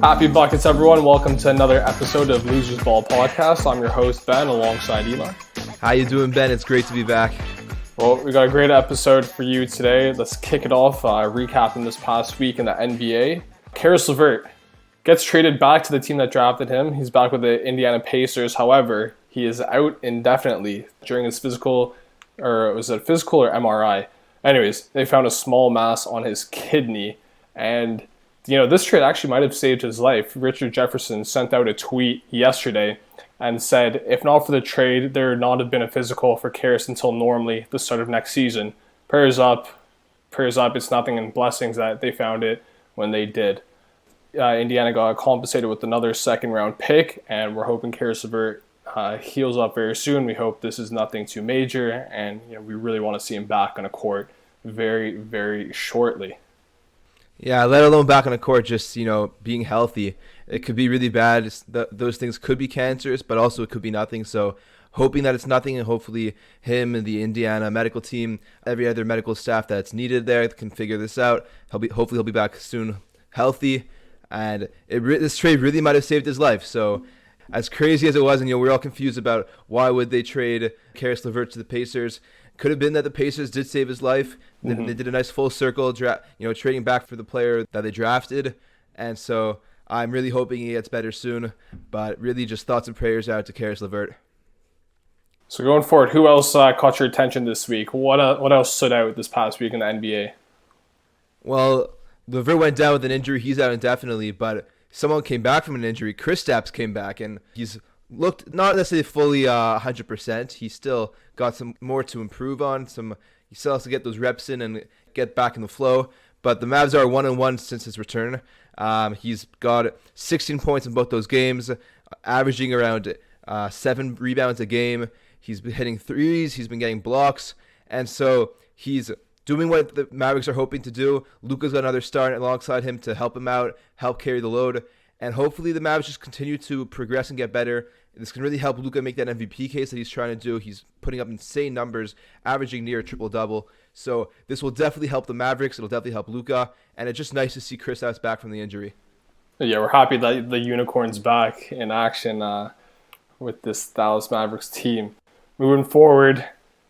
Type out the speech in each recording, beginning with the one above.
Happy buckets, everyone. Welcome to another episode of Losers Ball Podcast. I'm your host, Ben, alongside Ilan. How you doing, Ben? It's great to be back. Well, we got a great episode for you today. Let's kick it off, recapping this past week in the NBA. Caris Levert gets traded back to the team that drafted him. He's back with the Indiana Pacers. However, he is out indefinitely during his physical, or was it physical or MRI? Anyways, they found a small mass on his kidney, and this trade actually might have saved his life. Richard Jefferson sent out a tweet yesterday and said, if not for the trade, there would not have been a physical for Caris until normally the start of next season. Prayers up. It's nothing and blessings that they found it when they did. Indiana got compensated with another second-round pick, and we're hoping Caris Levert heals up very soon. We hope this is nothing too major, and we really want to see him back on a court very, very shortly. Yeah, let alone back on the court, just, being healthy. It could be really bad. Those things could be cancerous, but also it could be nothing. So hoping that it's nothing, and hopefully him and the Indiana medical team, every other medical staff that's needed there can figure this out. Hopefully he'll be back soon healthy. And this trade really might have saved his life. So as crazy as it was, and we're all confused about why would they trade Caris Levert to the Pacers. Could have been that the Pacers did save his life. Mm-hmm. They did a nice full circle, trading back for the player that they drafted. And so I'm really hoping he gets better soon. But really just thoughts and prayers out to Caris Levert. So going forward, who else caught your attention this week? What else stood out this past week in the NBA? Well, Levert went down with an injury. He's out indefinitely. But someone came back from an injury. Kristaps came back, and he's looked not necessarily fully 100%. He still got some more to improve on. He still has to get those reps in and get back in the flow. But the Mavs are 1-1 since his return. He's got 16 points in both those games, averaging around 7 rebounds a game. He's been hitting threes. He's been getting blocks. And so he's doing what the Mavericks are hoping to do. Luka's got another star alongside him to help him out, help carry the load. And hopefully the Mavs just continue to progress and get better. This can really help Luka make that MVP case that he's trying to do. He's putting up insane numbers, averaging near a triple-double. So this will definitely help the Mavericks. It'll definitely help Luka. And it's just nice to see Kristaps back from the injury. Yeah, we're happy that the Unicorn's back in action with this Dallas Mavericks team. Moving forward,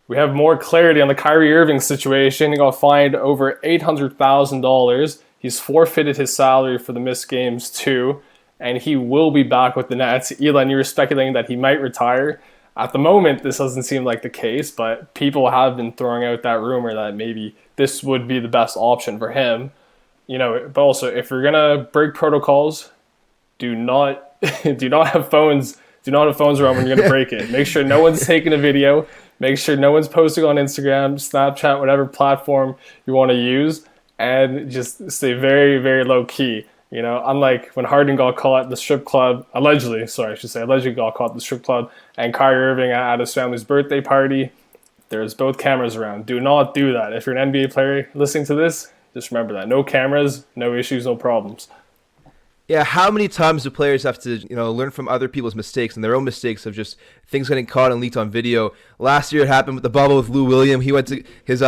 we have more clarity on the Kyrie Irving situation. He got fined over $800,000. He's forfeited his salary for the missed games too, and he will be back with the Nets. Ilan, you were speculating that he might retire. At the moment, this doesn't seem like the case, but people have been throwing out that rumor that maybe this would be the best option for him. But also, if you're gonna break protocols, do not have phones. Do not have phones around when you're gonna break it. Make sure no one's taking a video. Make sure no one's posting on Instagram, Snapchat, whatever platform you want to use. And just stay very, very low key. Unlike when Harden got caught at the strip club, allegedly got caught at the strip club, and Kyrie Irving at his family's birthday party, there's both cameras around. Do not do that. If you're an NBA player listening to this, just remember that. No cameras, no issues, no problems. Yeah, how many times do players have to, learn from other people's mistakes and their own mistakes of just things getting caught and leaked on video? Last year it happened with the bubble with Lou William. He went to his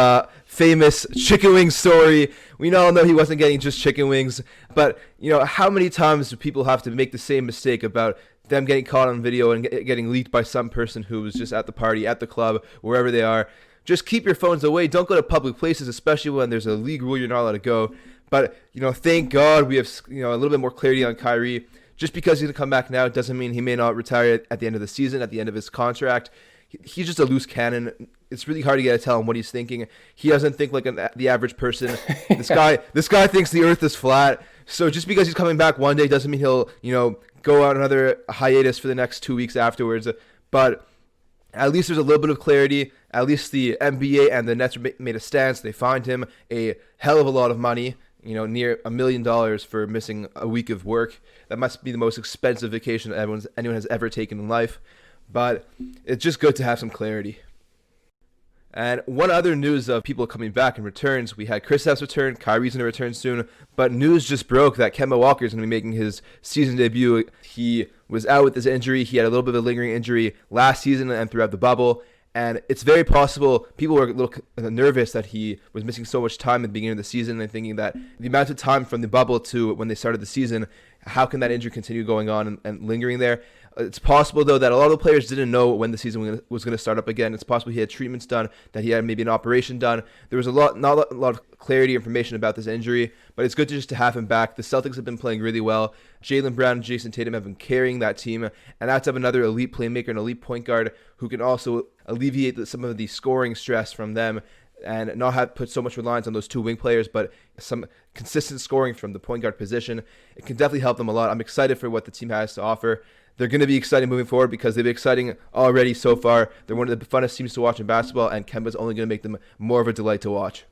famous chicken wing story. We all know he wasn't getting just chicken wings. But, how many times do people have to make the same mistake about them getting caught on video and getting leaked by some person who was just at the party, at the club, wherever they are? Just keep your phones away. Don't go to public places, especially when there's a league rule you're not allowed to go. But, thank God we have, a little bit more clarity on Kyrie. Just because he's going to come back now doesn't mean he may not retire at the end of the season, at the end of his contract. He's just a loose cannon. It's really hard to get to tell him what he's thinking. He doesn't think like the average person. This guy thinks the earth is flat. So just because he's coming back one day doesn't mean he'll, go out another hiatus for the next 2 weeks afterwards. But at least there's a little bit of clarity. At least the NBA and the Nets made a stance. They fined him a hell of a lot of money. Near $1 million for missing a week of work. That must be the most expensive vacation anyone has ever taken in life. But it's just good to have some clarity. And one other news of people coming back and returns, we had Kristaps return, Kyrie's going to return soon, but news just broke that Kemba Walker's going to be making his season debut. He was out with his injury. He had a little bit of a lingering injury last season and throughout the bubble, And it's very possible people were a little nervous that he was missing so much time at the beginning of the season and thinking that the amount of time from the bubble to when they started the season, how can that injury continue going on and lingering there? It's possible, though, that a lot of the players didn't know when the season was going to start up again. It's possible he had treatments done, that he had maybe an operation done. There was not a lot of clarity information about this injury, but it's good just to have him back. The Celtics have been playing really well. Jaylen Brown and Jason Tatum have been carrying that team, and now to have another elite playmaker, an elite point guard who can also alleviate some of the scoring stress from them and not have put so much reliance on those two wing players, but some consistent scoring from the point guard position. It can definitely help them a lot. I'm excited for what the team has to offer. They're going to be exciting moving forward because they've been exciting already so far. They're one of the funnest teams to watch in basketball, and Kemba's only going to make them more of a delight to watch.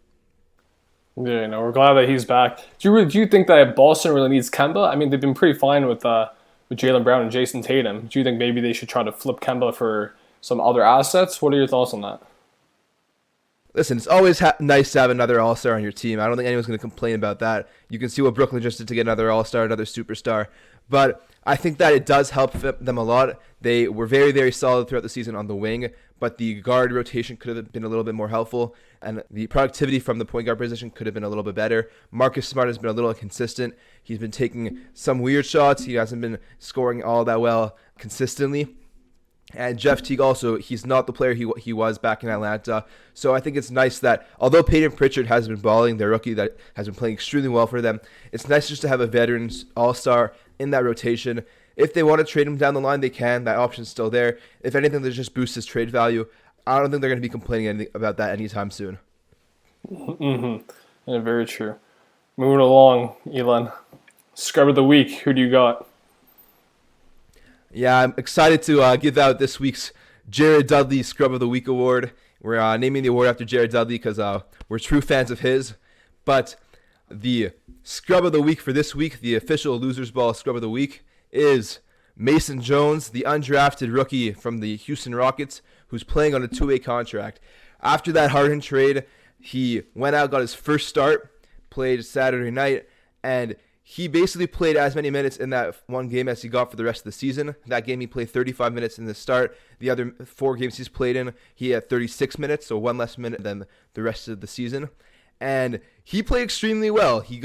Yeah, no, we're glad that he's back. Do you think that Boston really needs Kemba? I mean, they've been pretty fine with Jaylen Brown and Jason Tatum. Do you think maybe they should try to flip Kemba for some other assets? What are your thoughts on that? Listen, it's always nice to have another All-Star on your team. I don't think anyone's going to complain about that. You can see what Brooklyn just did to get another All-Star, another superstar. But I think that it does help them a lot. They were very, very solid throughout the season on the wing, but the guard rotation could have been a little bit more helpful, and the productivity from the point guard position could have been a little bit better. Marcus Smart has been a little inconsistent. He's been taking some weird shots. He hasn't been scoring all that well consistently. And Jeff Teague also, he's not the player he was back in Atlanta. So I think it's nice that, although Peyton Pritchard has been balling, their rookie that has been playing extremely well for them, it's nice just to have a veteran all-star in that rotation. If they want to trade him down the line, they can. That option's still there. If anything, they just boost his trade value. I don't think they're going to be complaining about that anytime soon. Mm-hmm. Yeah, very true. Moving along, Ilan. Scrub of the week. Who do you got? Yeah, I'm excited to give out this week's Jared Dudley Scrub of the Week award. We're naming the award after Jared Dudley because we're true fans of his. But the Scrub of the Week for this week, the official Losers Ball Scrub of the Week, is Mason Jones, the undrafted rookie from the Houston Rockets, who's playing on a two-way contract. After that Harden trade, he went out, got his first start, played Saturday night, and he basically played as many minutes in that one game as he got for the rest of the season. That game he played 35 minutes in the start. The other 4 games he's played in, he had 36 minutes, so 1 less minute than the rest of the season. And he played extremely well. He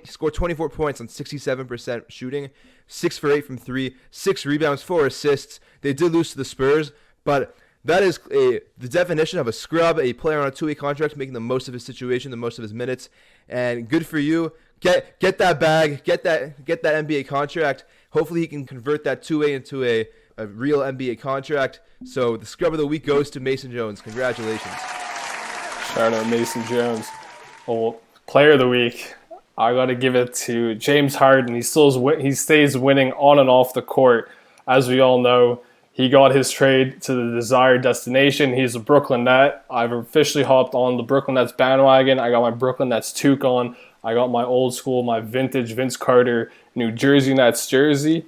scored 24 points on 67% shooting, 6 for 8 from 3, 6 rebounds, 4 assists. They did lose to the Spurs, but that is the definition of a scrub, a player on a two-way contract making the most of his situation, the most of his minutes. And good for you. Get that bag, get that NBA contract. Hopefully he can convert that two-way into a real NBA contract. So the scrub of the week goes to Mason Jones. Congratulations. Shout out Mason Jones. Well, player of the week, I got to give it to James Harden. He stays winning on and off the court. As we all know, he got his trade to the desired destination. He's a Brooklyn Net. I've officially hopped on the Brooklyn Nets bandwagon. I got my Brooklyn Nets toque on. I got my old school, my vintage Vince Carter New Jersey Nets jersey.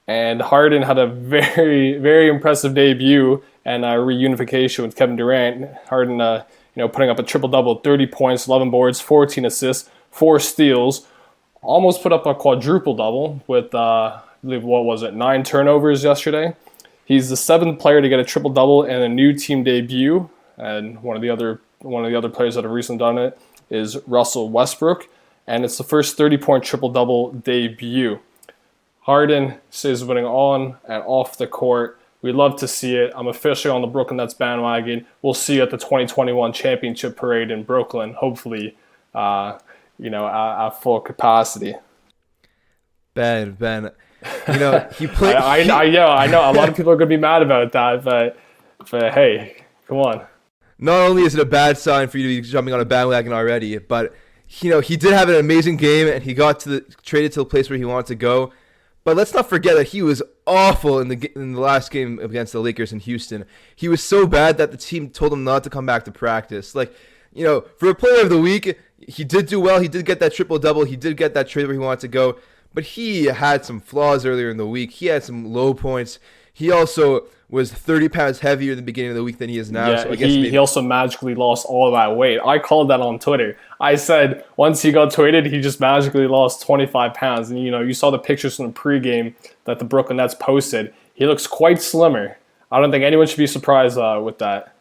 And Harden had a very, very impressive debut and a reunification with Kevin Durant. Harden, putting up a triple-double, 30 points, 11 boards, 14 assists, 4 steals. Almost put up a quadruple-double with, 9 turnovers yesterday. He's the 7th player to get a triple-double in a new team debut. And one of the other players that have recently done it is Russell Westbrook. And it's the first 30-point triple-double debut. Harden stays winning on and off the court. We love to see it. I'm officially on the Brooklyn Nets bandwagon. We'll see you at the 2021 championship parade in Brooklyn, hopefully, at full capacity. Ben, he played. I know. A lot of people are going to be mad about that, but hey, come on. Not only is it a bad sign for you to be jumping on a bandwagon already, but he did have an amazing game, and he got traded to the place where he wanted to go. But let's not forget that he was awful in the last game against the Lakers in Houston. He was so bad that the team told him not to come back to practice. For a player of the week, he did do well. He did get that triple-double. He did get that trade where he wanted to go. But he had some flaws earlier in the week. He had some low points. He also was 30 pounds heavier in the beginning of the week than he is now. Yeah, so I guess he also magically lost all of that weight. I called that on Twitter. I said once he got traded, he just magically lost 25 pounds. And, you saw the pictures from the pregame that the Brooklyn Nets posted. He looks quite slimmer. I don't think anyone should be surprised with that.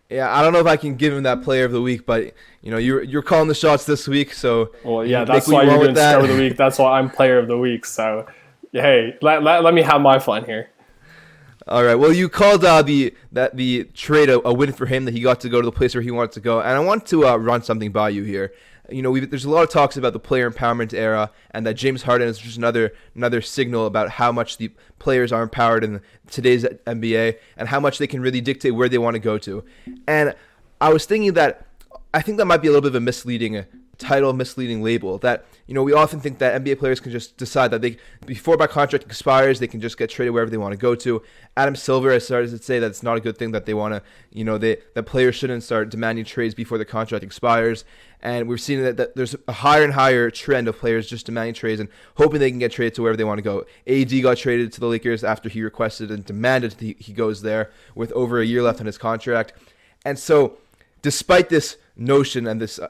Yeah, I don't know if I can give him that player of the week, but you're calling the shots this week, so Well, yeah, that's why you're doing scrub of the week. That's why I'm player of the week. So, hey, let me have my fun here. All right. Well, you called the trade a win for him, that he got to go to the place where he wanted to go, and I want to run something by you here. There's a lot of talks about the player empowerment era, and that James Harden is just another signal about how much the players are empowered in today's NBA and how much they can really dictate where they want to go to. And I was thinking that I think that might be a little bit of a misleading title, misleading label. That we often think that NBA players can just decide that before my contract expires, they can just get traded wherever they want to go to. Adam Silver has started to say that it's not a good thing that they want to, that players shouldn't start demanding trades before the contract expires. And we're seeing that there's a higher and higher trend of players just demanding trades and hoping they can get traded to wherever they want to go. AD got traded to the Lakers after he requested and demanded he goes there with over a year left on his contract. And so, despite this notion and this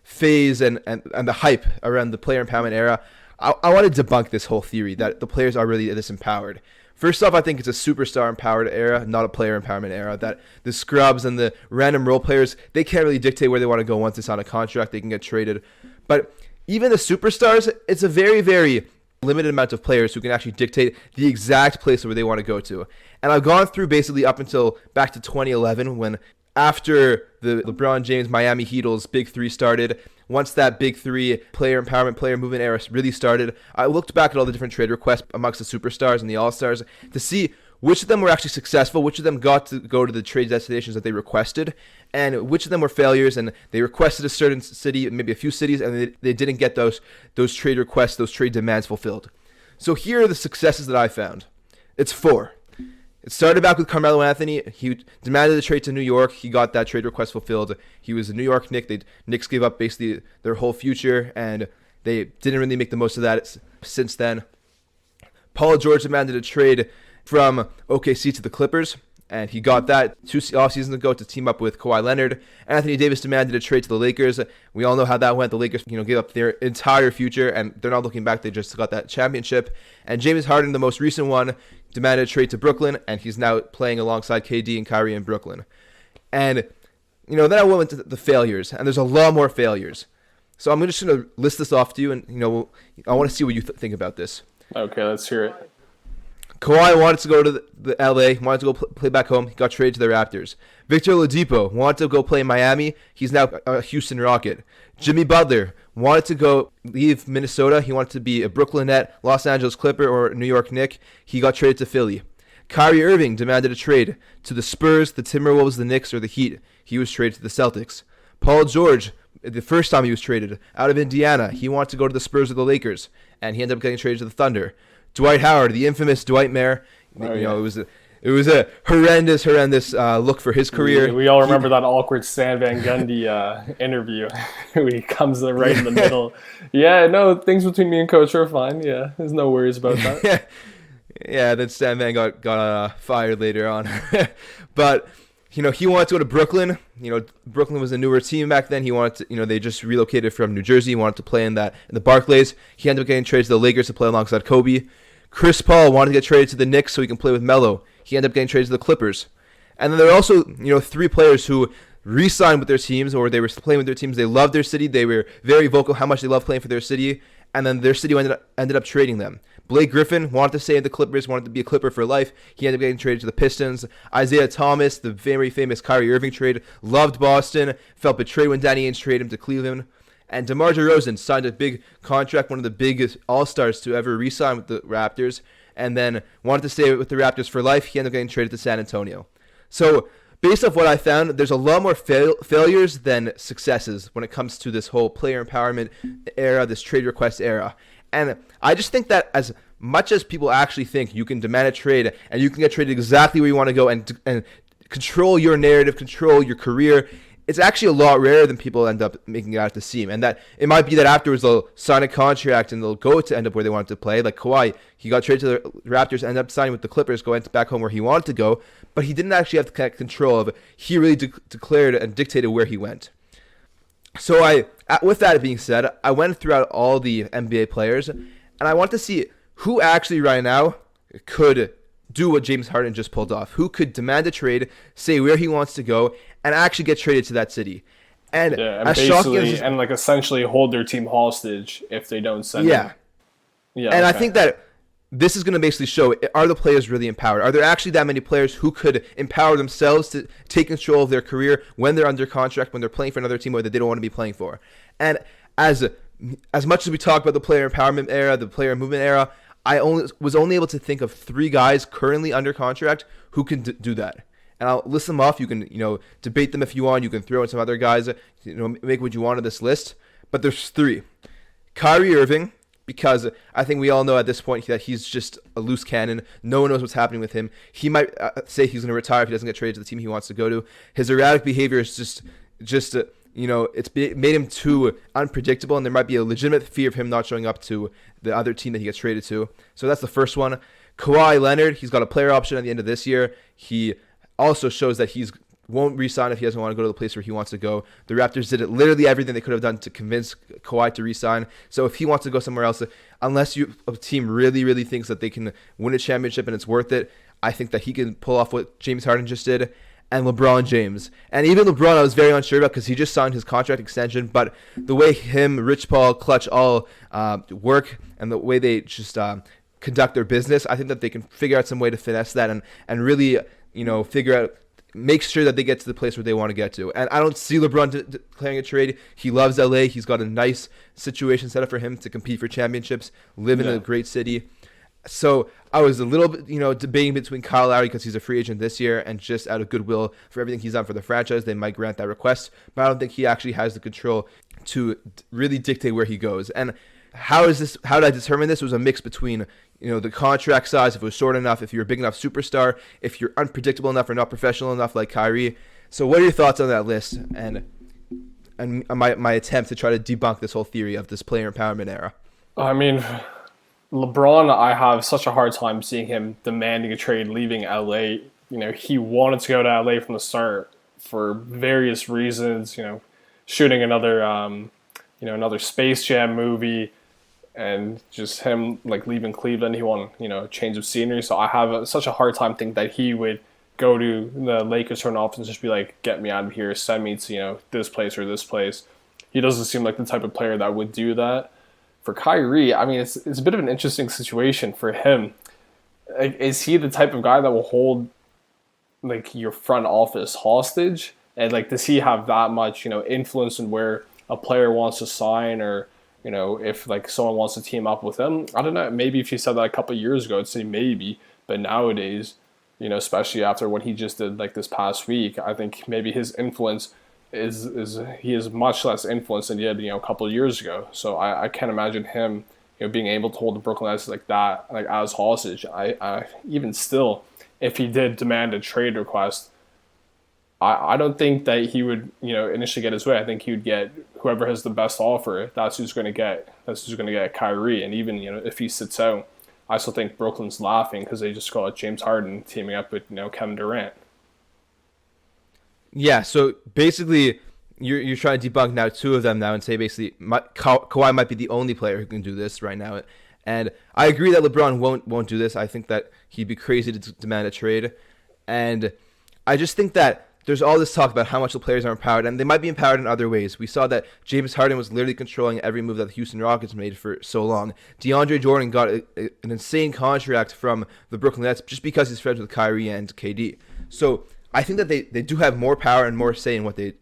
phase and the hype around the player empowerment era, I want to debunk this whole theory that the players are really this empowered. First off, I think it's a superstar empowered era, not a player empowerment era. That the scrubs and the random role players, they can't really dictate where they want to go once they sign a contract. They can get traded. But even the superstars, it's a very, very limited amount of players who can actually dictate the exact place where they want to go to. And I've gone through basically up until back to 2011, when after the LeBron James Miami Heat's Big Three started, once that Big Three player empowerment, player movement era really started, I looked back at all the different trade requests amongst the superstars and the all-stars to see which of them were actually successful, which of them got to go to the trade destinations that they requested, and which of them were failures, and they requested a certain city, maybe a few cities, and they didn't get those trade requests, those trade demands fulfilled. So here are the successes that I found. It's 4. It started back with Carmelo Anthony. He demanded a trade to New York. He got that trade request fulfilled. He was a New York Knick. Knicks gave up basically their whole future, and they didn't really make the most of that since then. Paul George demanded a trade from OKC to the Clippers, and he got that 2 off seasons ago to team up with Kawhi Leonard. Anthony Davis demanded a trade to the Lakers. We all know how that went. The Lakers, gave up their entire future, and they're not looking back. They just got that championship. And James Harden, the most recent one, demanded a trade to Brooklyn, and he's now playing alongside KD and Kyrie in Brooklyn. And, then I went into the failures, and there's a lot more failures. So I'm just going to list this off to you, and, I want to see what you think about this. Okay, let's hear it. Kawhi wanted to go to the LA, wanted to go play back home. He got traded to the Raptors. Victor Oladipo wanted to go play in Miami. He's now a Houston Rocket. Jimmy Butler wanted to go leave Minnesota. He wanted to be a Brooklyn Net, Los Angeles Clipper, or New York Knick. He got traded to Philly. Kyrie Irving demanded a trade to the Spurs, the Timberwolves, the Knicks, or the Heat. He was traded to the Celtics. Paul George, the first time he was traded, out of Indiana, he wanted to go to the Spurs or the Lakers, and he ended up getting traded to the Thunder. Dwight Howard, the infamous Dwight Mayer, it was a horrendous look for his career. We all remember that awkward Stan Van Gundy interview. He comes right in the middle. Yeah, no, things between me and Coach are fine. Yeah, there's no worries about that. Yeah, then Stan Van got fired later on. But he wanted to go to Brooklyn. Brooklyn was a newer team back then. He wanted to, they just relocated from New Jersey. He wanted to play in the Barclays. He ended up getting traded to the Lakers to play alongside Kobe. Chris Paul wanted to get traded to the Knicks so he can play with Melo. He ended up getting traded to the Clippers. And then there are also, 3 players who re-signed with their teams, or they were playing with their teams. They loved their city. They were very vocal how much they loved playing for their city. And then their city ended up trading them. Blake Griffin wanted to stay in the Clippers, wanted to be a Clipper for life. He ended up getting traded to the Pistons. Isaiah Thomas, the very famous Kyrie Irving trade, loved Boston, felt betrayed when Danny Ainge traded him to Cleveland. And DeMar DeRozan signed a big contract, one of the biggest all-stars to ever re-sign with the Raptors, and then wanted to stay with the Raptors for life. He ended up getting traded to San Antonio. So, based off what I found, there's a lot more failures than successes when it comes to this whole player empowerment era, this trade request era. And I just think that as much as people actually think you can demand a trade and you can get traded exactly where you want to go and control your narrative, control your career, it's actually a lot rarer than people end up making it out to seem. And that it might be that afterwards they'll sign a contract and they'll go to end up where they wanted to play. Like Kawhi, he got traded to the Raptors, ended up signing with the Clippers, going back home where he wanted to go, but he didn't actually have the kind of control of it. He really declared and dictated where he went. So with that being said, I went throughout all the NBA players, and I want to see who actually right now could do what James Harden just pulled off? Who could demand a trade, say where he wants to go, and actually get traded to that city? And Yeah, and as shocking basically, as and like essentially hold their team hostage if they don't send yeah, him. Yeah, and I okay. think that this is going to basically show, are the players really empowered? Are there actually that many players who could empower themselves to take control of their career when they're under contract, when they're playing for another team that they don't want to be playing for? And as much as we talk about the player empowerment era, the player movement era, I was only able to think of 3 guys currently under contract who can do that. And I'll list them off. You can, debate them if you want. You can throw in some other guys, make what you want of this list. But there's 3. Kyrie Irving, because I think we all know at this point that he's just a loose cannon. No one knows what's happening with him. He might say he's going to retire if he doesn't get traded to the team he wants to go to. His erratic behavior is just it's made him too unpredictable, and there might be a legitimate fear of him not showing up to the other team that he gets traded to. So that's the first one. Kawhi Leonard, he's got a player option at the end of this year. He also shows that he won't re-sign if he doesn't want to go to the place where he wants to go. The Raptors did literally everything they could have done to convince Kawhi to re-sign. So if he wants to go somewhere else, unless a team really, really thinks that they can win a championship and it's worth it, I think that he can pull off what James Harden just did. And LeBron James. And even LeBron I was very unsure about because he just signed his contract extension. But the way him, Rich Paul, Clutch all work and the way they just conduct their business, I think that they can figure out some way to finesse that and really, make sure that they get to the place where they want to get to. And I don't see LeBron declaring a trade. He loves LA. He's got a nice situation set up for him to compete for championships, live in a great city. So I was a little bit, debating between Kyle Lowry because he's a free agent this year and just out of goodwill for everything he's done for the franchise, they might grant that request. But I don't think he actually has the control to really dictate where he goes. And how did I determine this? It was a mix between, the contract size, if it was short enough, if you're a big enough superstar, if you're unpredictable enough or not professional enough like Kyrie. So what are your thoughts on that list and my attempt to try to debunk this whole theory of this player empowerment era? I mean, LeBron, I have such a hard time seeing him demanding a trade, leaving LA. He wanted to go to LA from the start for various reasons. Shooting another, another Space Jam movie, and just him like leaving Cleveland. He wanted, a change of scenery. So I have such a hard time thinking that he would go to the Lakers front office and just be like, "Get me out of here, send me to this place or this place." He doesn't seem like the type of player that would do that. For Kyrie, I mean, it's a bit of an interesting situation for him. Like, is he the type of guy that will hold like your front office hostage? And like, does he have that much, influence in where a player wants to sign, or if like someone wants to team up with him? I don't know. Maybe if you said that a couple of years ago, I'd say maybe. But nowadays, especially after what he just did like this past week, I think maybe his influence he is much less influence than he had a couple of years ago. So I can't imagine him being able to hold the Brooklyn Nets like that, like as hostage. I even still, if he did demand a trade request, I don't think that he would initially get his way. I think he would get whoever has the best offer. That's who's going to get Kyrie. And even if he sits out, I still think Brooklyn's laughing because they just got James Harden teaming up with Kevin Durant. Yeah, so basically, you're trying to debunk now 2 of them now and say basically Kawhi might be the only player who can do this right now. And I agree that LeBron won't do this. I think that he'd be crazy to demand a trade. And I just think that there's all this talk about how much the players are empowered, and they might be empowered in other ways. We saw that James Harden was literally controlling every move that the Houston Rockets made for so long. DeAndre Jordan got an insane contract from the Brooklyn Nets just because he's friends with Kyrie and KD. So I think that they do have more power and more say in what they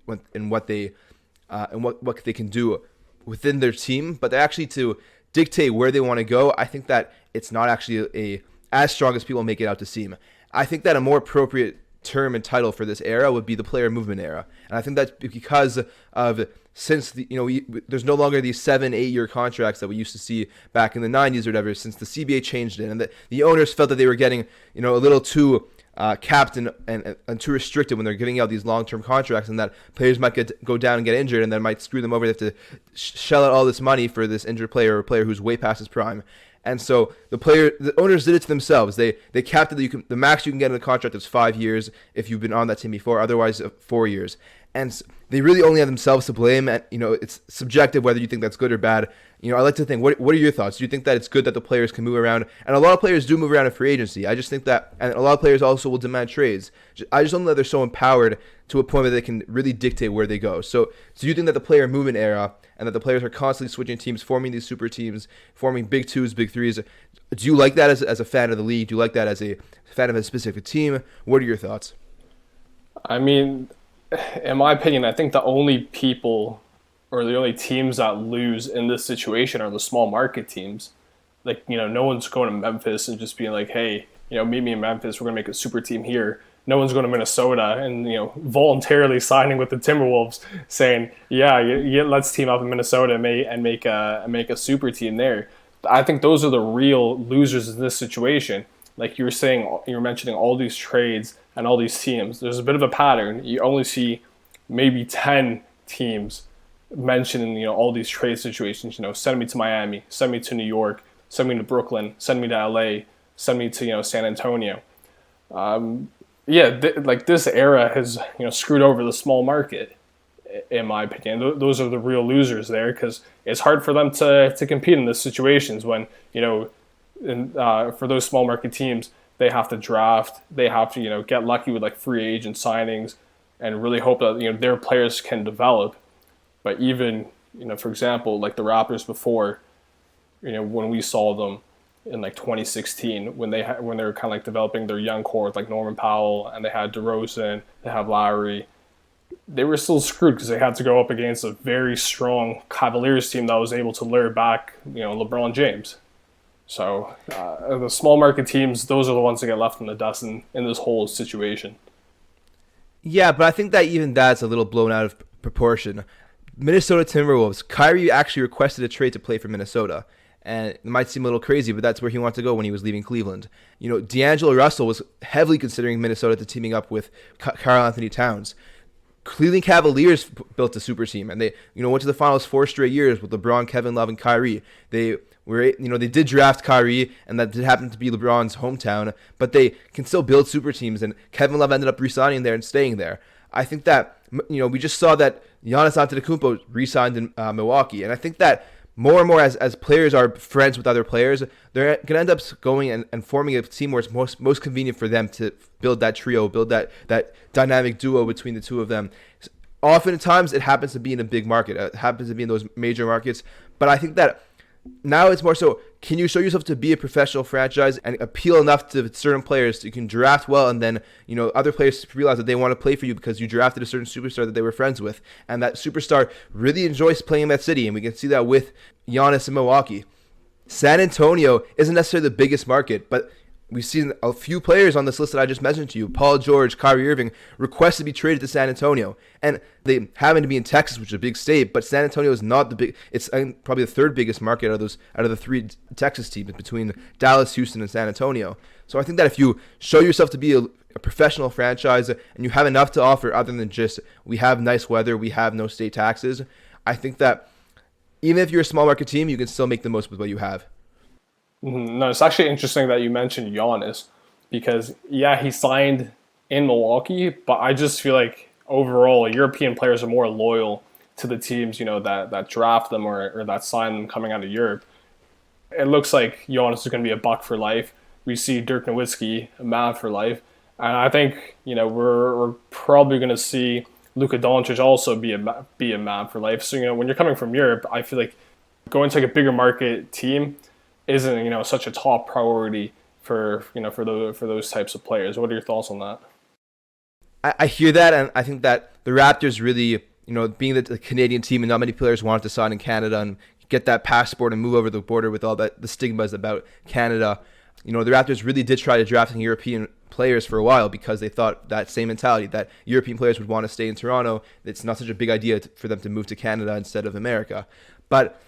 can do within their team, but they're actually to dictate where they want to go. I think that it's not actually as strong as people make it out to seem. I think that a more appropriate term and title for this era would be the player movement era, and I think that's because of since there's no longer these 7-8 year contracts that we used to see back in the 90s or whatever. Since the CBA changed it, and the owners felt that they were getting a little too capped and too restricted when they're giving out these long-term contracts, and that players might go down and get injured, and that might screw them over. They have to shell out all this money for this injured player or a player who's way past his prime. And so the owners did it to themselves. They capped it. The max you can get in the contract is 5 years if you've been on that team before. Otherwise, 4 years. and they really only have themselves to blame. And it's subjective whether you think that's good or bad. I like to think, what are your thoughts? Do you think that it's good that the players can move around? And a lot of players do move around in free agency. I just think that, and a lot of players also will demand trades. I just don't know that they're so empowered to a point where they can really dictate where they go. So do you think that the player movement era and that the players are constantly switching teams, forming these super teams, forming big twos, big threes? Do you like that as a fan of the league? Do you like that as a fan of a specific team? What are your thoughts? I mean, in my opinion, I think the only people or the only teams that lose in this situation are the small market teams. Like, no one's going to Memphis and just being like, hey, meet me in Memphis. We're going to make a super team here. No one's going to Minnesota and, voluntarily signing with the Timberwolves saying, yeah, let's team up in Minnesota and make a super team there. I think those are the real losers in this situation. Like you were mentioning all these trades and all these teams. There's a bit of a pattern. You only see maybe 10 teams mentioning, all these trade situations. Send me to Miami, send me to New York, send me to Brooklyn, send me to LA, send me to, San Antonio. This era has, screwed over the small market, in my opinion. Those are the real losers there, because it's hard for them to compete in these situations when, for those small market teams, they have to draft, they have to, get lucky with like free agent signings and really hope that, their players can develop. But even, for example, like the Raptors before, when we saw them in like 2016, when they were kind of like developing their young core with like Norman Powell and they had DeRozan, they have Lowry, they were still screwed because they had to go up against a very strong Cavaliers team that was able to lure back, LeBron James. So the small market teams, those are the ones that get left in the dust in this whole situation. Yeah, but I think that even that's a little blown out of proportion. Minnesota Timberwolves, Kyrie actually requested a trade to play for Minnesota. And it might seem a little crazy, but that's where he wanted to go when he was leaving Cleveland. D'Angelo Russell was heavily considering Minnesota to teaming up with Karl Anthony Towns. Cleveland Cavaliers built a super team, and they went to the finals 4 straight years with LeBron, Kevin Love, and Kyrie. They did draft Kyrie, and that did happen to be LeBron's hometown, but they can still build super teams, and Kevin Love ended up re-signing there and staying there. I think that we just saw that Giannis Antetokounmpo re-signed in Milwaukee, and I think that more and more as players are friends with other players, they're going to end up going and forming a team where it's most convenient for them to build that trio, build that dynamic duo between the two of them. Oftentimes, it happens to be in a big market. It happens to be in those major markets. But I think that now it's more so, can you show yourself to be a professional franchise and appeal enough to certain players so you can draft well, and then other players realize that they want to play for you because you drafted a certain superstar that they were friends with, and that superstar really enjoys playing in that city, and we can see that with Giannis in Milwaukee. San Antonio isn't necessarily the biggest market, but we've seen a few players on this list that I just mentioned to you, Paul George, Kyrie Irving, request to be traded to San Antonio. And they happen to be in Texas, which is a big state, but San Antonio is not the big, it's probably the third biggest market out of the 3 Texas teams between Dallas, Houston, and San Antonio. So I think that if you show yourself to be a professional franchise and you have enough to offer other than just, we have nice weather, we have no state taxes, I think that even if you're a small market team, you can still make the most with what you have. No, it's actually interesting that you mentioned Giannis because, he signed in Milwaukee, but I just feel like overall European players are more loyal to the teams, that draft them or that sign them coming out of Europe. It looks like Giannis is going to be a Buck for life. We see Dirk Nowitzki, a Mav for life. And I think, we're probably going to see Luka Doncic also be a Mav for life. So, when you're coming from Europe, I feel like going to like a bigger market team isn't such a top priority for those types of players. What are your thoughts on that? I hear that, and I think that the Raptors really, being the Canadian team, and not many players wanted to sign in Canada and get that passport and move over the border with all that the stigmas about Canada. The Raptors really did try to drafting European players for a while because they thought that same mentality, that European players would want to stay in Toronto. It's not such a big idea for them to move to Canada instead of America. But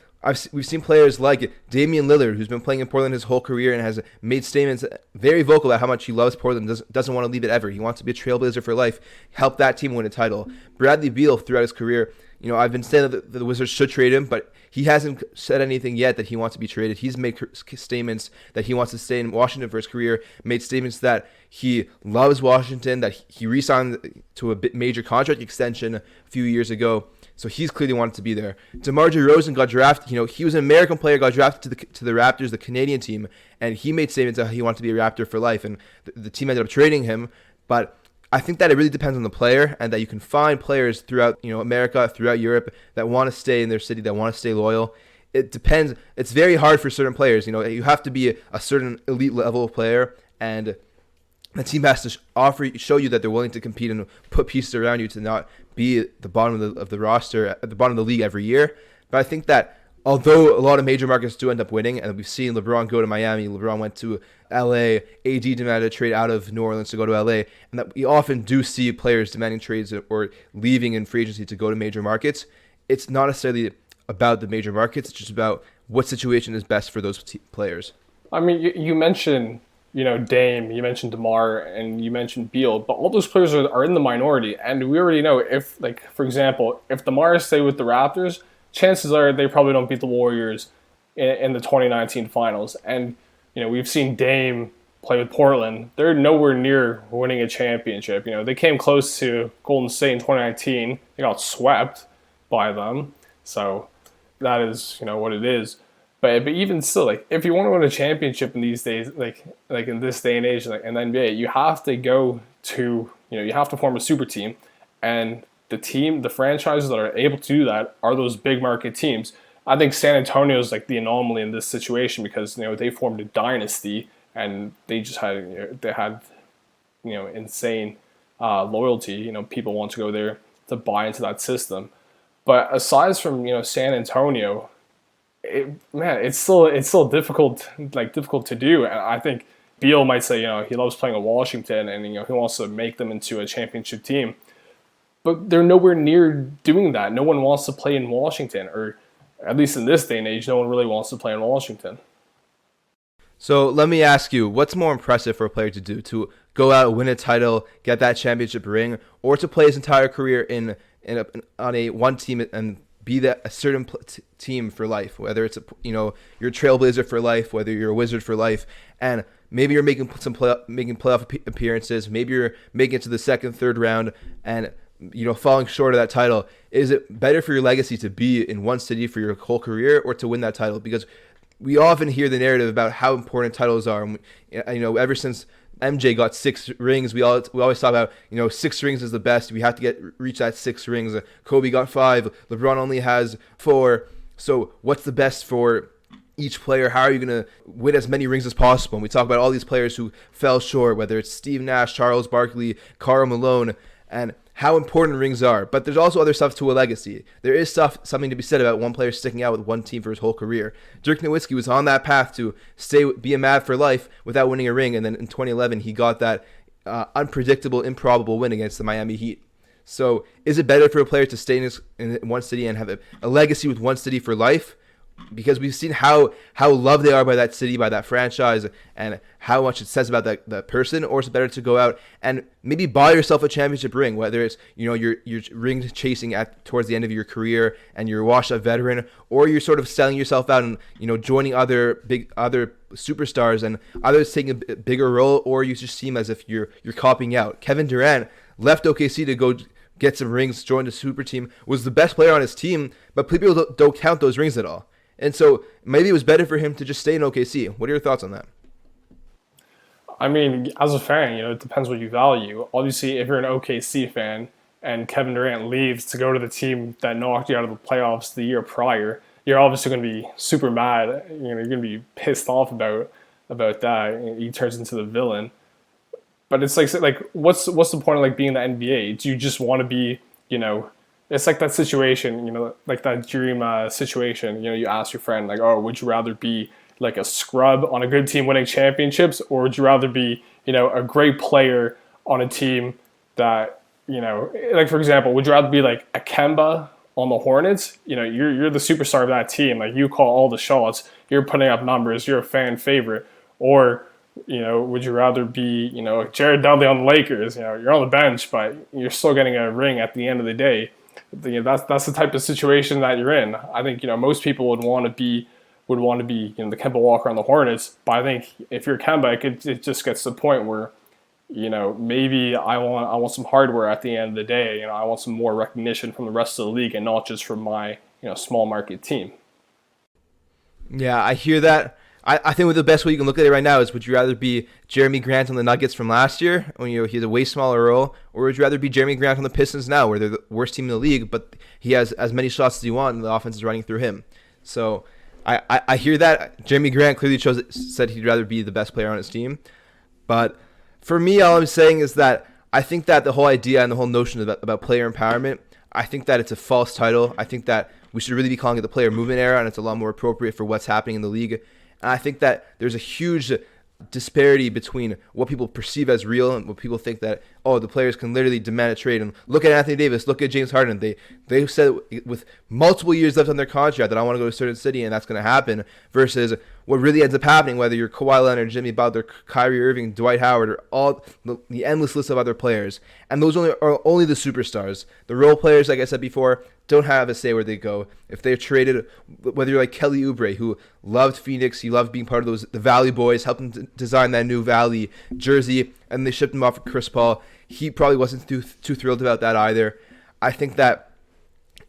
we've seen players like Damian Lillard, who's been playing in Portland his whole career and has made statements very vocal about how much he loves Portland, doesn't want to leave it ever. He wants to be a trailblazer for life, help that team win a title. Bradley Beal, throughout his career, I've been saying that the Wizards should trade him, but he hasn't said anything yet that he wants to be traded. He's made statements that he wants to stay in Washington for his career, made statements that he loves Washington, that he re-signed to a major contract extension a few years ago. So he's clearly wanted to be there. DeMar DeRozan got drafted. He was an American player, got drafted to the Raptors, the Canadian team, and he made statements that he wanted to be a Raptor for life, and the team ended up trading him. But I think that it really depends on the player, and that you can find players throughout America, throughout Europe, that want to stay in their city, that want to stay loyal. It depends. It's very hard for certain players. You have to be a certain elite level of player, and the team has to show you that they're willing to compete and put pieces around you to not be at the bottom of the roster, at the bottom of the league every year. But I think that although a lot of major markets do end up winning, and we've seen LeBron go to Miami, LeBron went to LA, AD demanded a trade out of New Orleans to go to LA, and that we often do see players demanding trades or leaving in free agency to go to major markets. It's not necessarily about the major markets, it's just about what situation is best for those players. I mean, you mentioned, Dame, you mentioned DeMar, and you mentioned Beal, but all those players are in the minority, and we already know if, for example, if DeMar stay with the Raptors, chances are they probably don't beat the Warriors in the 2019 finals. And, we've seen Dame play with Portland. They're nowhere near winning a championship. They came close to Golden State in 2019. They got swept by them. So that is, what it is. But even still, if you want to win a championship in these days, like in this day and age, in the NBA, you have to go to, you have to form a super team. And the franchises that are able to do that are those big market teams. I think San Antonio is the anomaly in this situation because they formed a dynasty and they just had insane loyalty. People want to go there to buy into that system. But aside from San Antonio, it's still difficult to do. And I think Beal might say he loves playing at Washington and he wants to make them into a championship team. But they're nowhere near doing that. No one wants to play in Washington, or at least in this day and age, no one really wants to play in Washington. So let me ask you, what's more impressive for a player to do? To go out, win a title, get that championship ring, or to play his entire career on a one team and be a certain team for life? Whether it's you're a Trailblazer for life, whether you're a Wizard for life, and maybe you're making playoff appearances, maybe you're making it to the second, third round, and falling short of that title. Is it better for your legacy to be in one city for your whole career or to win that title? Because we often hear the narrative about how important titles are. And ever since MJ got 6 rings, we always talk about 6 rings is the best. We have to reach that 6 rings. Kobe got 5. LeBron only has 4. So what's the best for each player? How are you going to win as many rings as possible? And we talk about all these players who fell short, whether it's Steve Nash, Charles Barkley, Karl Malone, and how important rings are. But there's also other stuff to a legacy. There is something to be said about one player sticking out with one team for his whole career. Dirk Nowitzki was on that path to be a Mav for life without winning a ring, and then in 2011 he got that unpredictable, improbable win against the Miami Heat. So is it better for a player to stay in one city and have a legacy with one city for life? Because we've seen how loved they are by that city, by that franchise, and how much it says about that person. Or is it better to go out and maybe buy yourself a championship ring, whether it's you're ring chasing towards the end of your career and you're a washed up veteran, or you're sort of selling yourself out and joining other superstars and others taking a bigger role, or you just seem as if you're copying out. Kevin Durant left OKC to go get some rings, joined a super team, was the best player on his team, but people don't count those rings at all. And so maybe it was better for him to just stay in OKC. What are your thoughts on that? I mean, as a fan, it depends what you value. Obviously, if you're an OKC fan and Kevin Durant leaves to go to the team that knocked you out of the playoffs the year prior, you're obviously going to be super mad. You're going to be pissed off about that. He turns into the villain. But it's what's the point of being in the NBA? Do you just want to be, it's like that situation, like that dream situation. You ask your friend, oh, would you rather be a scrub on a good team winning championships, or would you rather be, a great player on a team that, for example, would you rather be a Kemba on the Hornets? You're the superstar of that team. You call all the shots. You're putting up numbers. You're a fan favorite. Or, would you rather be, Jared Dudley on the Lakers? You're on the bench, but you're still getting a ring at the end of the day. That's the type of situation that you're in. I think most people would want to be the Kemba Walker on the Hornets, but I think if you're Kemba, it just gets to the point where maybe I want some hardware at the end of the day. I want some more recognition from the rest of the league and not just from my small market team. Yeah, I hear that. I think the best way you can look at it right now is, would you rather be Jeremy Grant on the Nuggets from last year when he has a way smaller role, or would you rather be Jeremy Grant on the Pistons now where they're the worst team in the league, but he has as many shots as he wants and the offense is running through him? So I hear that. Jeremy Grant clearly said he'd rather be the best player on his team. But for me, all I'm saying is that I think that the whole idea and the whole notion about player empowerment, I think that it's a false title. I think that we should really be calling it the player movement era, and it's a lot more appropriate for what's happening in the league. And I think that there's a huge disparity between what people perceive as real and what people think that, the players can literally demand a trade. And look at Anthony Davis, look at James Harden. They said with multiple years left on their contract that I want to go to a certain city and that's going to happen, versus what really ends up happening, whether you're Kawhi Leonard, Jimmy Butler, Kyrie Irving, Dwight Howard, or all the endless list of other players. And those are only the superstars. The role players, like I said before, don't have a say where they go. If they're traded, whether you're like Kelly Oubre, who loved Phoenix, he loved being part of the Valley Boys, helped him design that new Valley jersey, and they shipped him off for Chris Paul. He probably wasn't too thrilled about that either. I think that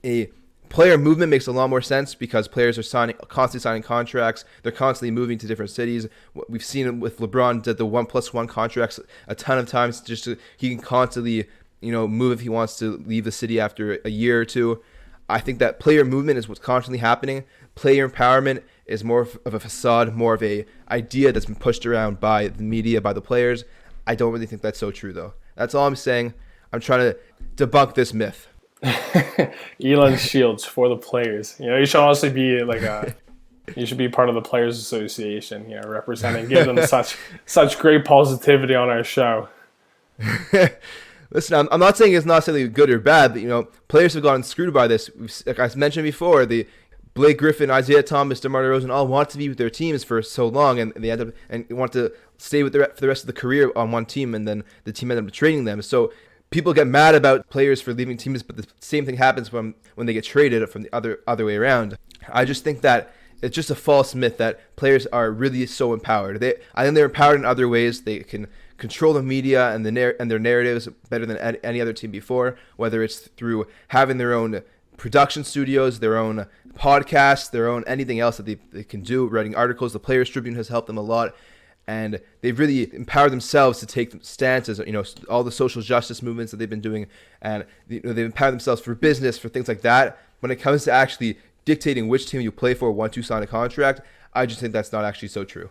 a player movement makes a lot more sense because players are constantly signing contracts. They're constantly moving to different cities. We've seen it with LeBron, did the 1+1 contracts a ton of times. He can constantly move if he wants to leave the city after a year or two. I think that player movement is what's constantly happening. Player empowerment is more of a facade, more of a idea that's been pushed around by the media, by the players. I don't really think that's so true, though. That's all I'm saying. I'm trying to debunk this myth. Ilan Shields for the players. You should honestly be you should be part of the Players Association, representing, give them such great positivity on our show. Listen, I'm not saying it's not necessarily good or bad, but players have gotten screwed by this. Like I mentioned before, the Blake Griffin, Isaiah Thomas, DeMar DeRozan all want to be with their teams for so long, and they end up and want to stay with for the rest of the career on one team, and then the team ends up trading them. So people get mad about players for leaving teams, but the same thing happens when they get traded from the other way around. I just think that it's just a false myth that players are really so empowered. I think they're empowered in other ways. They can control the media and their narratives better than any other team before, whether it's through having their own production studios, their own podcasts, their own anything else that they can do, writing articles. The Players Tribune has helped them a lot, and they've really empowered themselves to take stances, all the social justice movements that they've been doing, and they've empowered themselves for business, for things like that. When it comes to actually dictating which team you play for once you sign a contract, I just think that's not actually so true.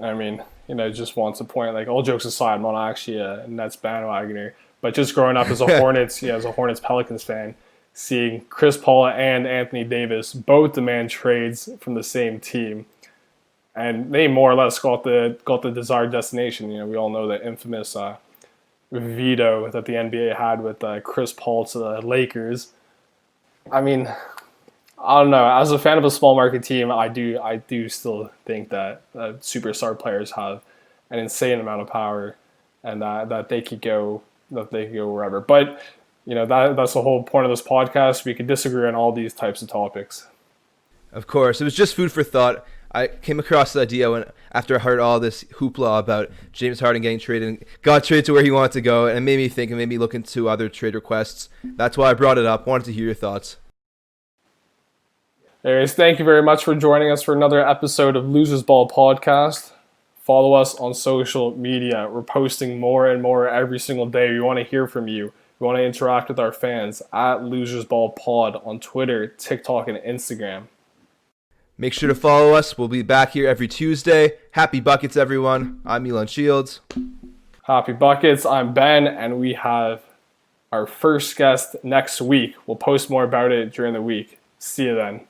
I mean, just wants to point, like, all jokes aside, I'm not actually a Nets bandwagoner, but just growing up as a Hornets, as a Hornets Pelicans fan, seeing Chris Paul and Anthony Davis both demand trades from the same team, and they more or less got the desired destination. We all know the infamous veto that the NBA had with Chris Paul to the Lakers. I mean, I don't know. As a fan of a small market team, I do still think that superstar players have an insane amount of power, and that they could go wherever. But that's the whole point of this podcast. We could disagree on all these types of topics. Of course, it was just food for thought. I came across the idea after I heard all this hoopla about James Harden getting traded and got traded to where he wanted to go, and it made me think and made me look into other trade requests. That's why I brought it up. Wanted to hear your thoughts. Anyways, thank you very much for joining us for another episode of Losers Ball Podcast. Follow us on social media. We're posting more and more every single day. We want to hear from you. We want to interact with our fans at Losers Ball Pod on Twitter, TikTok, and Instagram. Make sure to follow us. We'll be back here every Tuesday. Happy Buckets, everyone. I'm Ilan Shields. Happy Buckets. I'm Ben, and we have our first guest next week. We'll post more about it during the week. See you then.